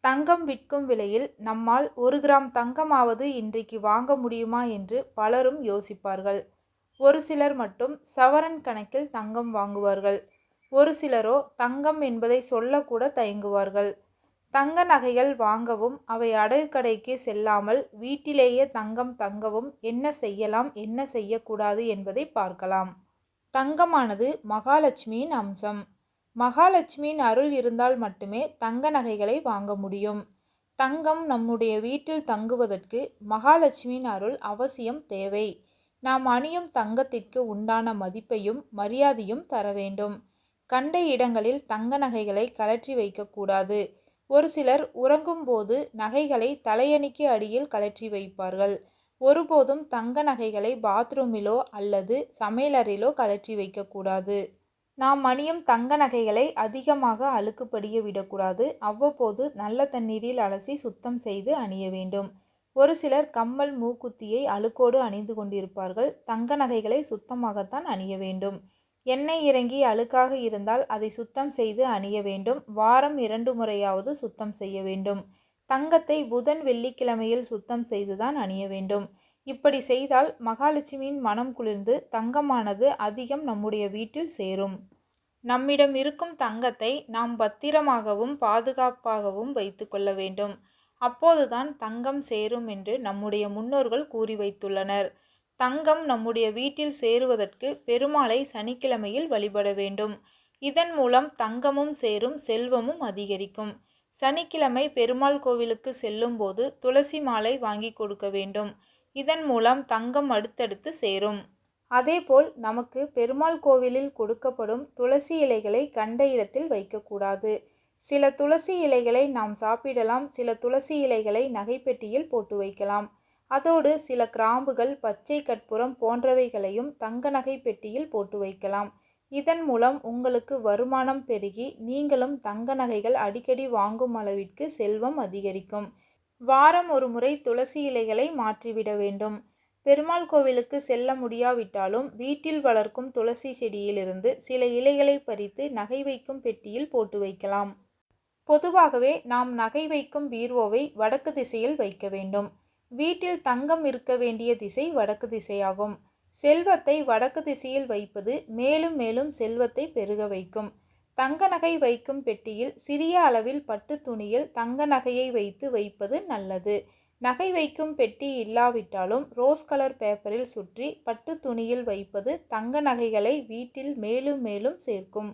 தங்கம் விற்கும் விலையில் நம்மால் 1 கிராம் தங்கமாவது இன்றைக்கு வாங்க முடியுமா என்று பலரும் யோசிப்பார்கள். ஒரு சிலர் மட்டும் சவரன் கணக்கில் தங்கம் வாங்குவார்கள். ஒரு சிலரோ தங்கம் என்பதை சொல்லக்கூட தயங்குவார்கள். தங்க நகைகள் வாங்கவும் அவை அடகு கடைக்கு செல்லாமல் வீட்டிலேயே தங்கம் தங்கவும் என்ன செய்யலாம், என்ன செய்யக்கூடாது என்பதை பார்க்கலாம். தங்கமானது மகாலட்சுமியின் அம்சம். மகாலட்சுமியின் அருள் இருந்தால் மட்டுமே தங்க நகைகளை வாங்க முடியும். தங்கம் நம்முடைய வீட்டில் தங்குவதற்கு மகாலட்சுமியின் அருள் அவசியம் தேவை. நாம் அணியும் தங்கத்திற்கு உண்டான மதிப்பையும் மரியாதையும் தர வேண்டும். கண்ட இடங்களில் தங்க நகைகளை கழற்றி வைக்கக்கூடாது. ஒரு சிலர் உறங்கும் போது நகைகளை தலையணிக்கு அடியில் கழற்றி வைப்பார்கள். ஒருபோதும் தங்க நகைகளை பாத்ரூமிலோ அல்லது சமையலறையிலோ கழற்றி வைக்கக்கூடாது. நாம் அணியும் தங்க நகைகளை அதிகமாக அழுக்கு படிய விடக்கூடாது. அவ்வப்போது நல்ல தண்ணீரில் அலசி சுத்தம் செய்து அணிய வேண்டும். ஒரு சிலர் கம்மல், மூக்குத்தியை அழுக்கோடு அணிந்து கொண்டிருப்பார்கள். தங்க நகைகளை சுத்தமாகத்தான் அணிய வேண்டும். எண்ணெய் இறங்கி அழுக்காக இருந்தால் அதை சுத்தம் செய்து அணிய வேண்டும். வாரம் 2 முறையாவது சுத்தம் செய்ய வேண்டும். தங்கத்தை புதன், வெள்ளிக்கிழமையில் சுத்தம் செய்துதான் அணிய வேண்டும். இப்படி செய்தால் மகாலட்சுமியின் மனம் குளிர்ந்து தங்கமானது அதிகம் நம்முடைய வீட்டில் சேரும். நம்மிடம் இருக்கும் தங்கத்தை நாம் பத்திரமாகவும் பாதுகாப்பாகவும் வைத்து கொள்ள வேண்டும். அப்போதுதான் தங்கம் சேரும் என்று நம்முடைய முன்னோர்கள் கூறி வைத்துள்ளனர். தங்கம் நம்முடைய வீட்டில் சேருவதற்கு பெருமாளை சனிக்கிழமையில் வழிபட வேண்டும். இதன் மூலம் தங்கமும் சேரும், செல்வமும் அதிகரிக்கும். சனிக்கிழமை பெருமாள் கோவிலுக்கு செல்லும் போது துளசி மாலை வாங்கி கொடுக்க வேண்டும். இதன் மூலம் தங்கம் அடுத்தடுத்து சேரும். அதேபோல் நமக்கு பெருமாள் கோவிலில் கொடுக்கப்படும் துளசி இலைகளை கண்ட இடத்தில் வைக்கக்கூடாது. சில துளசி இலைகளை நாம் சாப்பிடலாம். சில துளசி இலைகளை நகைப்பெட்டியில் போட்டு வைக்கலாம். அதோடு சில கிராம்புகள், பச்சை கற்பூரம் போன்றவைகளையும் தங்க நகை பெட்டியில் போட்டு வைக்கலாம். இதன் மூலம் உங்களுக்கு வருமானம் பெருகி நீங்களும் தங்க நகைகள் அடிக்கடி வாங்கும் அளவிற்கு செல்வம் அதிகரிக்கும். வாரம் ஒரு முறை துளசி இலைகளை மாற்றிவிட வேண்டும். பெருமாள் கோவிலுக்கு செல்ல முடியாவிட்டாலும் வீட்டில் வளர்க்கும் துளசி செடியிலிருந்து சில இலைகளை பறித்து நகை வைக்கும் பெட்டியில் போட்டு வைக்கலாம். பொதுவாகவே நாம் நகை வைக்கும் பீரோவை வடக்கு திசையில் வைக்க வேண்டும். வீட்டில் தங்கம் இருக்க வேண்டிய திசை வடக்கு திசையாகும். செல்வத்தை வடக்கு திசையில் வைப்பது மேலும் மேலும் செல்வத்தை பெருக வைக்கும். தங்க நகை வைக்கும் பெட்டியில் சிறிய அளவில் பட்டு துணியில் தங்க நகையை வைத்து வைப்பது நல்லது. நகை வைக்கும் பெட்டி இல்லாவிட்டாலும் ரோஸ் கலர் பேப்பரில் சுற்றி பட்டு துணியில் வைப்பது தங்க நகைகளை வீட்டில் மேலும் மேலும் சேர்க்கும்.